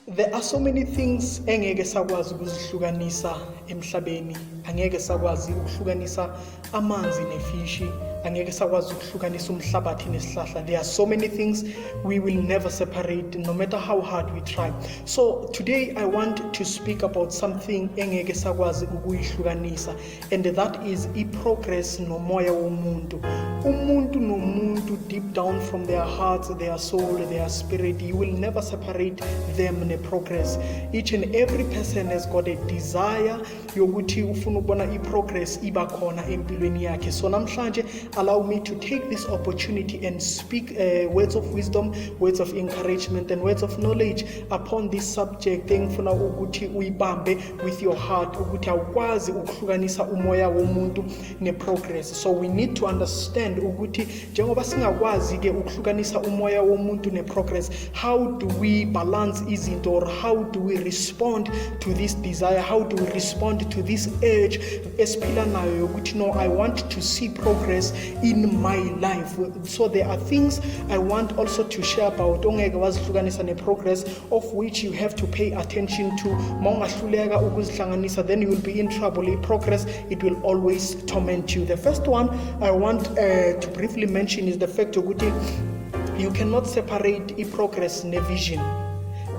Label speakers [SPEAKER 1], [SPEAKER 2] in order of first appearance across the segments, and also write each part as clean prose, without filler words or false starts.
[SPEAKER 1] There are so many things engeke sakwazi ukuzihlukanisa emhlabeni. Angeke sakwazi ukuhlukanisa amanzi nefishi. Angeke sakwazi ukuhlukanisa umhlabathi nesihlahla. There are so many things we will never separate, no matter how hard we try. So today I want to speak about something engeke sakwazi ukuyihlukanisa, and that is progress nomoya womuntu. Umuntu nomuntu, deep down from their hearts, their soul, their spirit, you will never separate them in progress. Each and every person has got a desire yokuthi ufuna ukubona progress iba khona empilweni yakhe. So namhlanje allow me to take this opportunity and speak words of wisdom, words of encouragement, and words of knowledge upon this subject. Engifuna ukuthi uyibambe with your heart, ukuthi awukwazi ukuhlukanisa umoya womuntu ne-progress. So we need to understand ukuthi njengoba singakwazi ke ukuhlukanisa umoya womuntu ne-progress, how do we balance izinto, or how do we respond to this desire, how do we respond to this urge esiphila nayo yokuthi no, I want to see progress in my life. So there are things I want also to share about ongeke wazihlukanisa ne-progress, of which you have to pay attention to. Maungahluleka ukuzihlanganisa, then you will be in trouble. Progress, it will always torment you. The first one I want to briefly mention is the fact that you cannot separate progress and vision.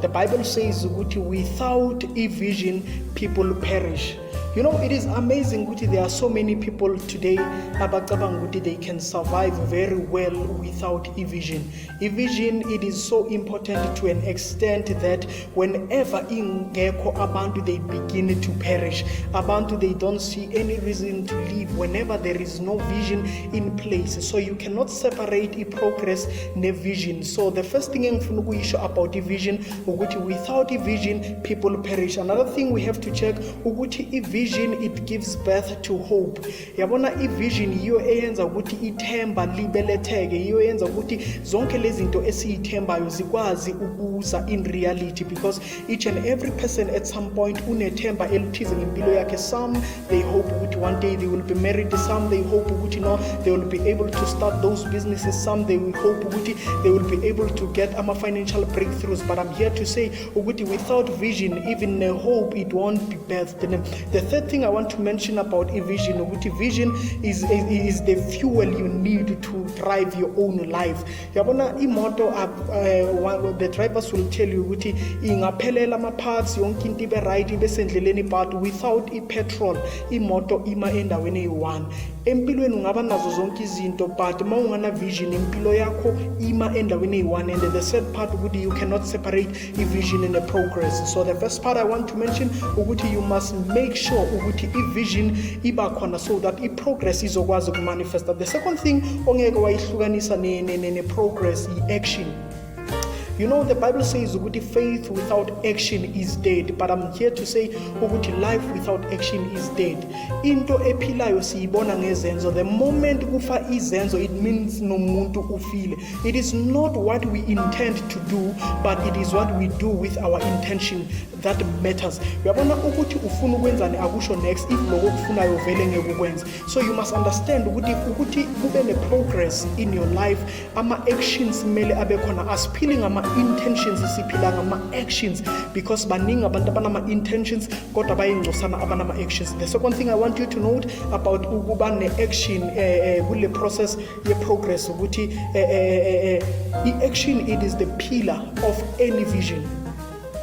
[SPEAKER 1] The Bible says without a vision people perish. You know, it is amazing that there are so many people today abacabanga they can survive very well without a vision. A vision, it is so important to an extent that whenever ingekho abantu, they begin to perish. Abantu, they don't see any reason to live whenever there is no vision in place. So you cannot separate a progress ne vision. So the first thing engifuna ukuyisho about a vision ukuthi without a vision people perish. Another thing we have to check ukuthi a vision, it gives birth to hope. Yabona i-vision yiyo eyenza ukuthi ithemba libeletheke, yiyo eyenza ukuthi zonke lezi zinto esiyithembayo zikwazi ukuza in reality, because each and every person at some point unethemba elithize ngempilo yakhe. Some they hope ukuthi one day they will be married, some they hope ukuthi no, they will be able to start those businesses, some they will hope ukuthi they will be able to get financial breakthroughs. But I'm here to say ukuthi without vision, even hope, it won't be birthed. The third thing I want to mention about a vision, vision is the fuel you need to drive your own life. Yabona imoto, the drivers will tell you ukuthi ingaphelela ama-parts yonke into ibe right bese endleleni, but without petrol imoto ima endaweni eyi-one. Empilweni ungaba nazo zonke izinto, but ma ungana vision impilo yakho ima endaweni eyi-one. And the third part ukuthi you cannot separate a vision and a progress. So the first part I want to mention ukuthi you must make sure ukuthi i-vision iba khona so that i-progress izokwazi ukumanifesta. The second thing ongeke wayihlukanisa ne-progress i-action. You know, the Bible says ukuthi faith without action is dead, but I'm here to say ukuthi life without action is dead. Into ephilayo siyibona ngezenzo. The moment kufa izenzo, it means nomuntu ufile. It is not what we intend to do, but it is what we do with our intention that matters. Uyabona ukuthi ufuna ukwenzani akusho next if lokho kufunayo vele ngeke ukwenze. So you must understand ukuthi kube ne-progress in your life, ama-actions mele abe khona. Asiphili ngama-intentions, siphila ngama-actions, because baningi abantu abanama-intentions kodwa bayingcosana abanama-actions. The second thing I want you to note about ukuba ne-action kule process ye-progress ukuthi i-action, it is the pillar of any vision.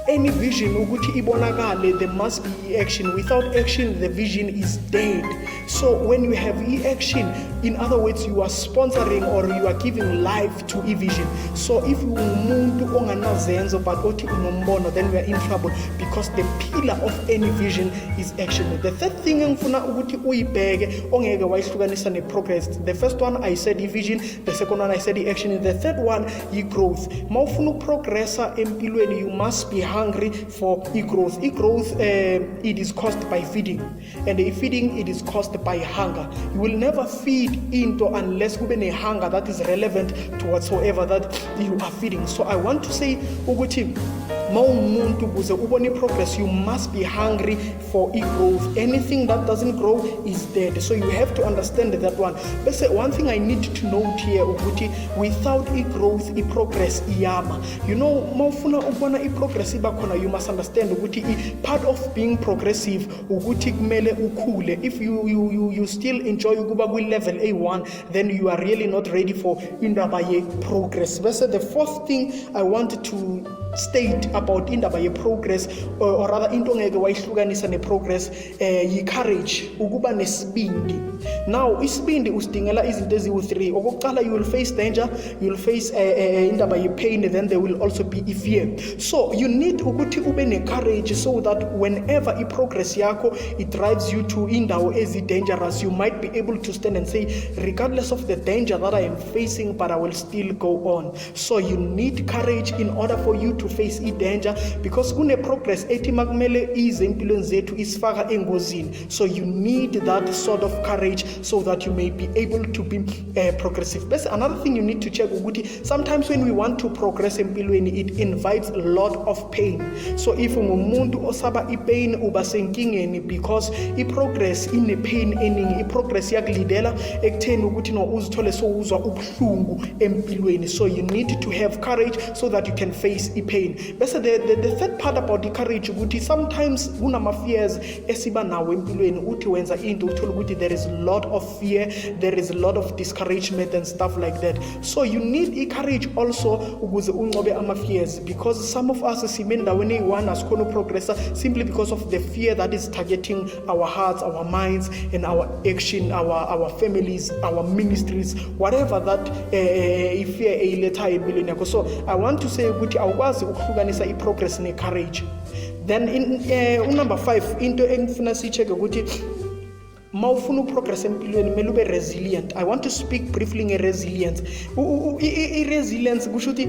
[SPEAKER 1] Any vision ukuthi ibonakale, there must be action. Without action, the vision is dead. So when you have action, in other words, you are sponsoring or you are giving life to a vision. So if umuntu onganazenzo but othi unombono, then we are in trouble, because the pillar of any vision is action. The third thing engifuna ukuthi uyibheke ongeke wayihlukanisa ne-progress. The first one I said i-vision, the second one I said i-action, the third one i-growth. Ma ufuna uprogressa empilweni, you must be hungry for growth. Growth, it is caused by feeding, and feeding, it is caused by hunger. You will never feed into unless you have a hunger that is relevant to whatsoever that you are feeding. So I want to say ukuthi Mawumuntu ukuze ubone progress, you must be hungry for growth. Anything that doesn't grow is dead. So you have to understand that one. But one thing I need to note here ukuthi without growth, progress iyama. You know, mawufuna ukubona progress iba khona, you must understand ukuthi part of being progressive ukuthi kumele ukhule. If you still enjoy ukuba kwi level A1, then you are really not ready for indaba ye progress. Bese the fourth thing I want to state about indaba ye progress, or rather into ngeke wayihlukanisa ne progress, yi courage, ukuba nesibindi. Now isibindi usidingela izinto eziwu-3. Okokuqala, you will face danger, you will face indaba ye pain, then there will also be fear. So you need ukuthi ube ne courage so that whenever progress yakho it drives you to indawo ezi-dangerous, you might be able to stand and say, regardless of the danger that I am facing, but I will still go on. So you need courage in order for you to face danger, because kune progress ethi makumele ize empilweni zethu isifaka engozini. So you need that sort of courage so that you may be able to be progressive. But another thing you need to check ukuthi sometimes when we want to progress empilweni, it invites a lot of pain. So if ungumuntu osaba ipain uba senkingeni, because progress ine pain eningi. Progress yakulidela ekutheni ukuthi no uzithole so uzwa ubuhlungu empilweni. So you need to have courage so that you can face pain. But the third part about the courage ukuthi sometimes kunama fears esiba nawo empilweni, uthi wenza into uthola ukuthi there is a lot of fear, there is a lot of discouragement and stuff like that. So you need courage also ukuze unqobe ama fears, because some of us sime endaweni eyi-1 asikhona progressa simply because of the fear that is targeting our hearts, our minds, and our action, our families, our ministries, whatever that fear eyilethayo empilweni yakho. So I want to say ukuthi awukwazi ukuhlukanisa progress ne courage. Then in number 5, into engifuna sicheke ukuthi mawufuna uprogress empilweni kumele ube resilient. I want to speak briefly nge-resilience. I-resilience kusho ukuthi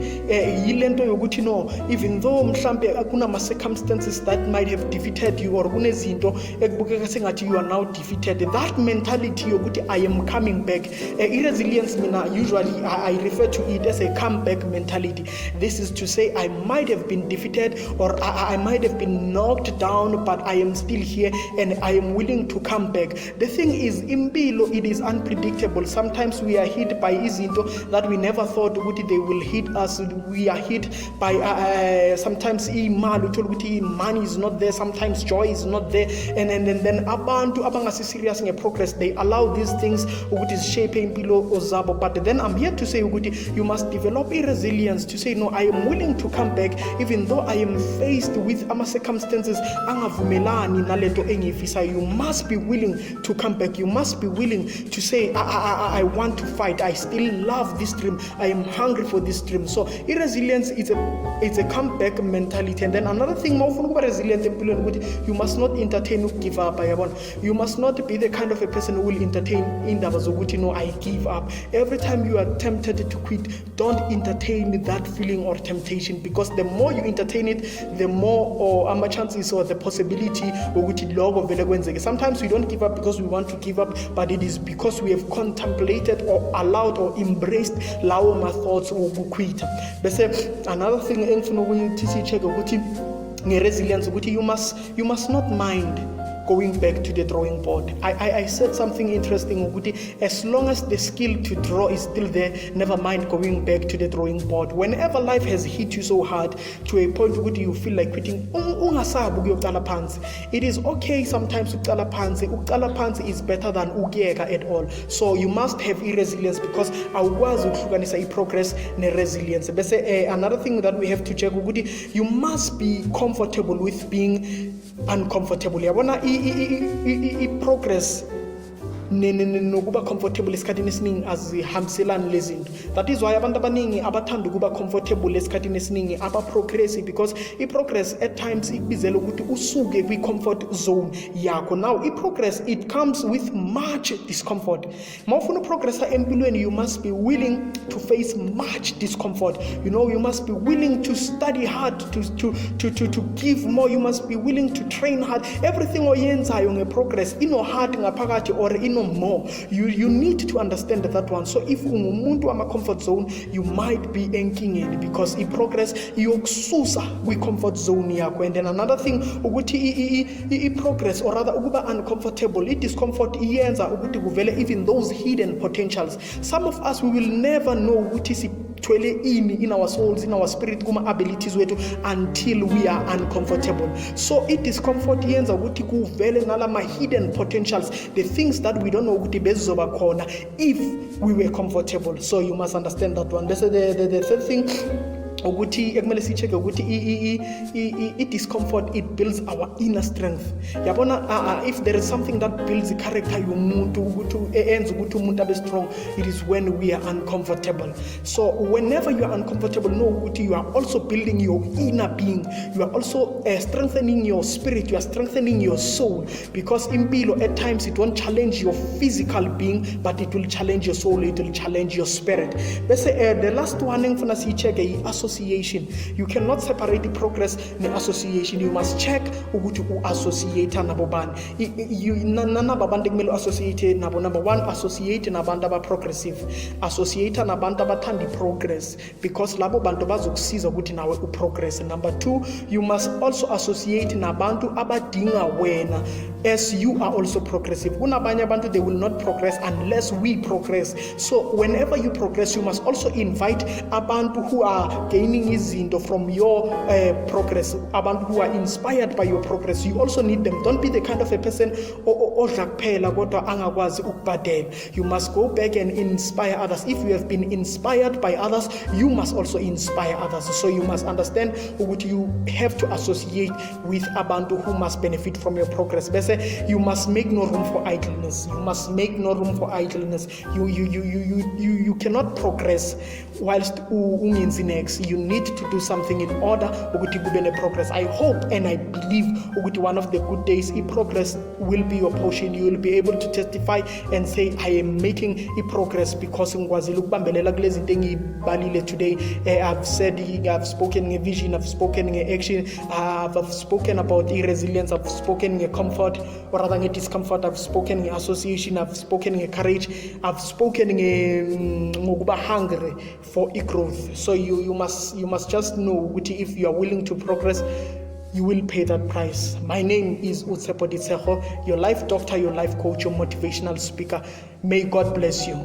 [SPEAKER 1] yilento yokuthi no, even though mhlambe kunama-circumstances that might have defeated you, or kunezinto ekubukeka sengathi you are now defeated, that mentality yokuthi I am coming back. I-resilience mina usually I refer to it as a comeback mentality. This is to say I might have been defeated, or I might have been knocked down, but I am still here and I am willing to come back. The thing is, impilo, it is unpredictable. Sometimes we are hit by izinto that we never thought they will hit us. We are hit by sometimes money is not there, sometimes joy is not there, and then abantu abangasi serious nge-progress, they allow these things ukuthi shape impilo ozabo. But then I'm here to say you must develop a resilience to say no, I am willing to come back even though I am faced with circumstances angavumelani nalento engifisa. You must be willing to come back. You must be willing to say I want to fight. I still love this dream. I am hungry for this dream. So resilience is a comeback mentality. And then another thing, resilient, you must not entertain give up. You must not be the kind of a person who will entertain in the I give up. Every time you are tempted to quit, don't entertain that feeling or temptation, because the more you entertain it, the more chances or the possibility sometimes we don't give up because we want to give up, but it is because we have contemplated or allowed or embraced lawo thoughts quit. Another thing engifuna ukuyithicheck ukuthi nge-resilience ukuthi you must not mind going back to the drawing board. I said something interesting. As long as the skill to draw is still there, never mind going back to the drawing board. Whenever life has hit you so hard to a point where you feel like quitting, it is okay sometimes to uqala phansi is better than ukuyeka at all. So you must have resilience, because awukwazi ukuhlukanisa progress ne-resilience. Another thing that we have to check, you must be comfortable with being uncomfortable. Yabona progress nokuba comfortable esikhathini esiningi azihambiselani lezinto. That is why abantu abaningi abathanda ukuba comfortable esikhathini esiningi aba-progressive, because i-progress at times ikubizela ukuthi usuke kwi-comfort zone yakho. Now i-progress, it comes with much discomfort. Mawufuna uprogressa empilweni, you must be willing to face much discomfort. You must be willing to study hard, to give more. You must be willing to train hard. Everything oyenzayo nge-progress ino hard ngaphakathi, or know more. You need to understand that one. So if umuntu ama comfort zone, you might be enkingeni because i-progress iyokususa kwi-comfort zone yakho. And then another thing ukuthi i-progress or rather ukuba uncomfortable, i-discomfort iyenza ukuthi kuvele even those hidden potentials. Some of us, we will never know ukuthi sithwele ini in our souls, in our spirit, kuma abilities wethu until we are uncomfortable. So i-discomfort iyenza ukuthi kuvele nalama hidden potentials, the things that we don't know ukuthi bezizoba khona if we were comfortable. So you must understand that one. The third thing ukuthi ekumele sicheck ukuthi i-discomfort, it builds our inner strength. Yabona, if there is something that builds the character yomuntu ukuthi enza ukuthi umuntu abe strong, it is when we are uncomfortable. So whenever you are uncomfortable, know ukuthi you are also building your inner being. You are also strengthening your spirit. You are strengthening your soul, because impilo at times it won't challenge your physical being, but it will challenge your soul, it will challenge your spirit. The last one engifuna siyicheck association. You cannot separate the progress and association. You must check ukuthi u-associate nabo bani. Nana babantu kumele associate nabo. Number one, associate nabantu aba-progressive. Associate nabantu abathanda progress, because labo bantu bazokusiza ukuthi nawe uprogress. Number two, you must also associate nabantu abadinga wena as you are also progressive. Kunabanye abantu, they will not progress unless we progress. So whenever you progress, you must also invite abantu who are gaining izinto from your progress, abantu who are inspired by your progress. You also need them. Don't be the kind of a person odla kuphela kodwa angakwazi ukubhadela. You must go back and inspire others. If you have been inspired by others, you must also inspire others. So you must understand ukuthi you have to associate with abantu who must benefit from your progress. Bese, you must make no room for idleness. You must make no room for idleness. You cannot progress whilst ungenzi next. You need to do something in order ukuthi kube ne progress. I hope and I believe ukuthi one of the good days progress will be your portion. You will be able to testify and say, I am making progress because ngikwazile ukubambelela kulezi zinto engibalile today. I've said, I've spoken in vision, I've spoken in action, I've spoken about resilience, I've spoken in comfort or rather in discomfort, I've spoken in association, I've spoken in courage, I've spoken in ngokuba hungry for growth. So you must just know ukuthi if you are willing to progress, you will pay that price. My name is Utsepo Ditseho, your life doctor, your life coach, your motivational speaker. May God bless you.